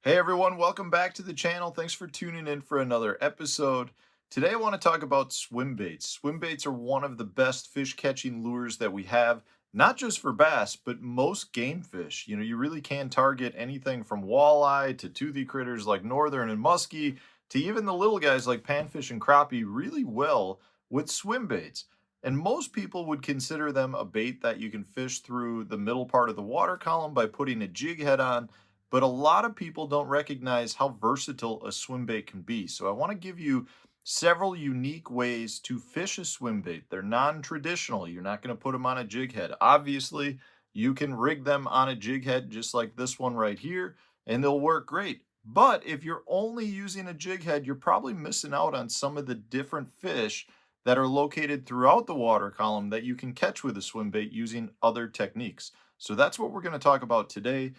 Hey everyone, welcome back to the channel. Thanks for tuning in for another episode. Today I want to talk about swim baits. Swim baits are one of the best fish catching lures that we have, not just for bass, but most game fish. You really can target anything from walleye to toothy critters like northern and muskie to even the little guys like panfish and crappie really well with swim baits. And most people would consider them a bait that you can fish through the middle part of the water column by putting a jig head on, but a lot of people don't recognize how versatile a swim bait can be. So I want to give you several unique ways to fish a swim bait. They're non-traditional. You're not going to put them on a jig head. Obviously, you can rig them on a jig head just like this one right here, and they'll work great. But if you're only using a jig head, you're probably missing out on some of the different fish that are located throughout the water column that you can catch with a swim bait using other techniques. So that's what we're going to talk about today.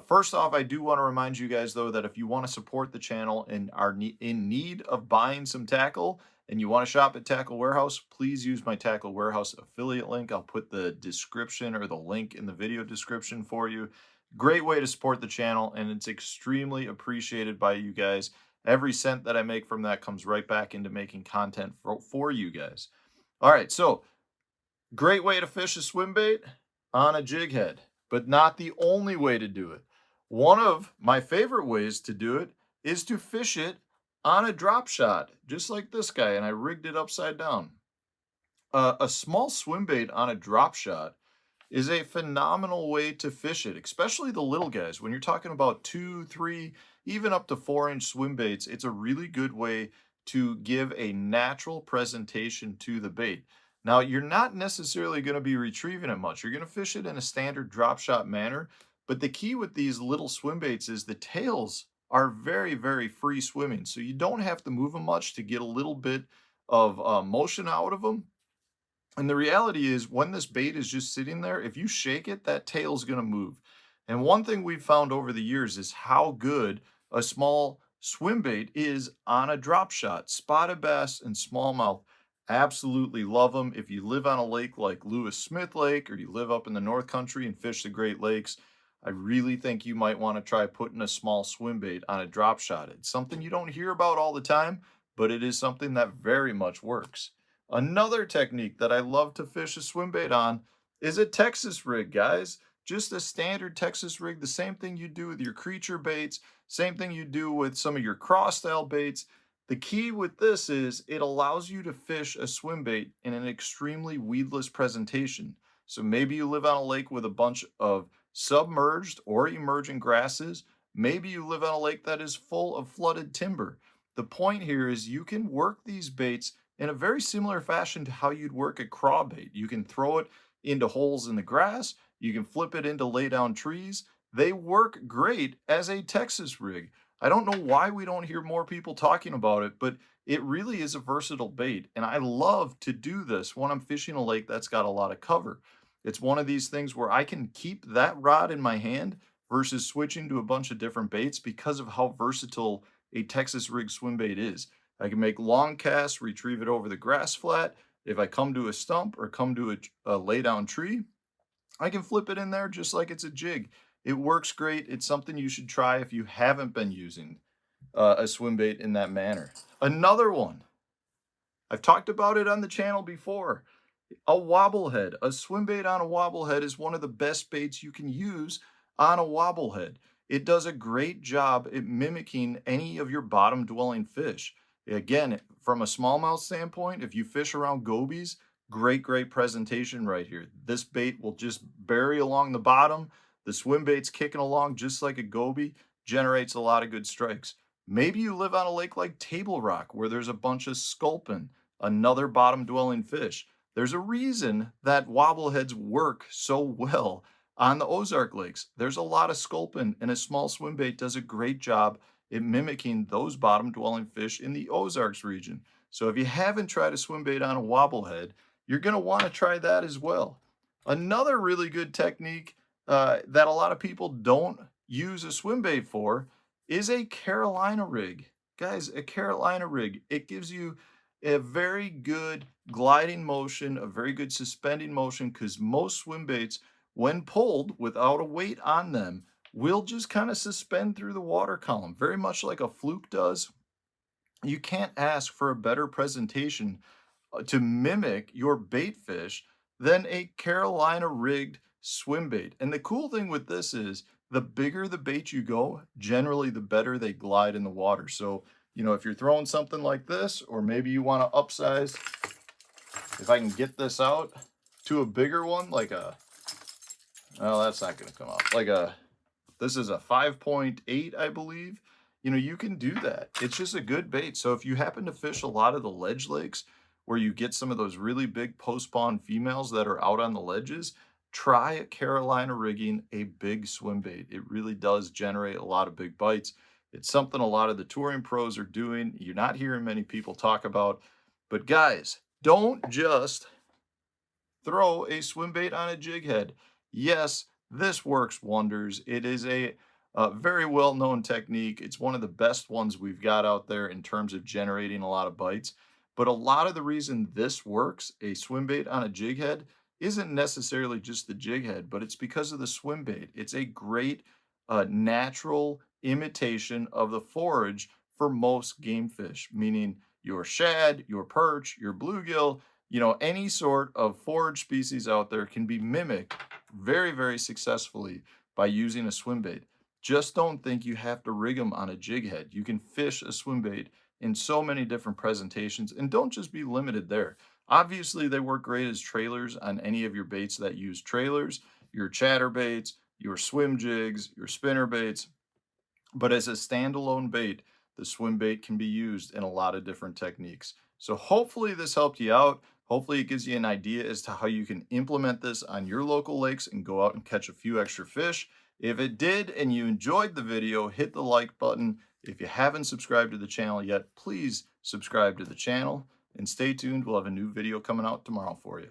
First off, I do want to remind you guys, though, that if you want to support the channel and are in need of buying some tackle and you want to shop at Tackle Warehouse, please use my Tackle Warehouse affiliate link. I'll put the description or the link in the video description for you. Great way to support the channel, and it's extremely appreciated by you guys. Every cent that I make from that comes right back into making content for you guys. All right, so great way to fish a swim bait on a jig head, but not the only way to do it. One of my favorite ways to do it is to fish it on a drop shot, just like this guy, and I rigged it upside down. A small swim bait on a drop shot is a phenomenal way to fish it, especially the little guys. When you're talking about 2, 3, even up to 4-inch swim baits, it's a really good way to give a natural presentation to the bait. Now, you're not necessarily going to be retrieving it much. You're going to fish it in a standard drop shot manner. But the key with these little swim baits is the tails are very, very free swimming. So you don't have to move them much to get a little bit of motion out of them. And the reality is, when this bait is just sitting there, if you shake it, that tail's going to move. And one thing we've found over the years is how good a small swim bait is on a drop shot. Spotted bass and smallmouth, absolutely love them. If you live on a lake like Lewis Smith Lake, or you live up in the North Country and fish the Great Lakes, I really think you might want to try putting a small swim bait on a drop shot. It's something you don't hear about all the time, but it is something that very much works. Another technique that I love to fish a swim bait on is a Texas rig, guys. Just a standard Texas rig, the same thing you do with your creature baits, same thing you do with some of your cross style baits. The key with this is it allows you to fish a swim bait in an extremely weedless presentation. So maybe you live on a lake with a bunch of submerged or emerging grasses. Maybe you live on a lake that is full of flooded timber. The point here is you can work these baits in a very similar fashion to how you'd work a craw bait. You can throw it into holes in the grass. You can flip it into lay down trees. They work great as a Texas rig. I don't know why we don't hear more people talking about it, but it really is a versatile bait. And I love to do this when I'm fishing a lake that's got a lot of cover. It's one of these things where I can keep that rod in my hand versus switching to a bunch of different baits because of how versatile a Texas rig swim bait is. I can make long casts, retrieve it over the grass flat. If I come to a stump or come to a lay down tree, I can flip it in there just like it's a jig. It works great. It's something you should try if you haven't been using a swim bait in that manner. Another one, I've talked about it on the channel before. A wobblehead. A swim bait on a wobblehead is one of the best baits you can use on a wobblehead. It does a great job at mimicking any of your bottom dwelling fish. Again, from a smallmouth standpoint, if you fish around gobies, great presentation right here. This bait will just bury along the bottom. The swim bait's kicking along just like a goby, generates a lot of good strikes. Maybe you live on a lake like Table Rock where there's a bunch of sculpin, another bottom dwelling fish. There's a reason that wobbleheads work so well on the Ozark Lakes. There's a lot of sculpin, and a small swim bait does a great job in mimicking those bottom dwelling fish in the Ozarks region. So if you haven't tried a swim bait on a wobblehead, you're going to want to try that as well. Another really good technique that a lot of people don't use a swim bait for is a Carolina rig. Guys, a Carolina rig, it gives you a very good gliding motion, a very good suspending motion, because most swim baits, when pulled without a weight on them, will just kind of suspend through the water column, very much like a fluke does. You can't ask for a better presentation to mimic your bait fish than a Carolina rigged swim bait. And the cool thing with this is the bigger the bait you go, generally the better they glide in the water. So, if you're throwing something like this, or maybe you want to upsize, if I can get this out to a bigger one, like oh, that's not going to come out. This is a 5.8, I believe. You can do that. It's just a good bait. So if you happen to fish a lot of the ledge lakes where you get some of those really big post-spawn females that are out on the ledges, try a Carolina rigging a big swim bait. It really does generate a lot of big bites. It's something a lot of the touring pros are doing. You're not hearing many people talk about. But guys, don't just throw a swim bait on a jig head. Yes, this works wonders. It is a very well-known technique. It's one of the best ones we've got out there in terms of generating a lot of bites. But a lot of the reason this works, a swim bait on a jig head, isn't necessarily just the jig head, but it's because of the swim bait. It's a great natural imitation of the forage for most game fish, meaning your shad, your perch, your bluegill, any sort of forage species out there can be mimicked very, very successfully by using a swim bait. Just don't think you have to rig them on a jig head. You can fish a swim bait in so many different presentations, and don't just be limited there. Obviously, they work great as trailers on any of your baits that use trailers, your chatter baits, your swim jigs, your spinner baits. But as a standalone bait, the swim bait can be used in a lot of different techniques. So hopefully this helped you out. Hopefully it gives you an idea as to how you can implement this on your local lakes and go out and catch a few extra fish. If it did and you enjoyed the video, hit the like button. If you haven't subscribed to the channel yet, please subscribe to the channel and stay tuned. We'll have a new video coming out tomorrow for you.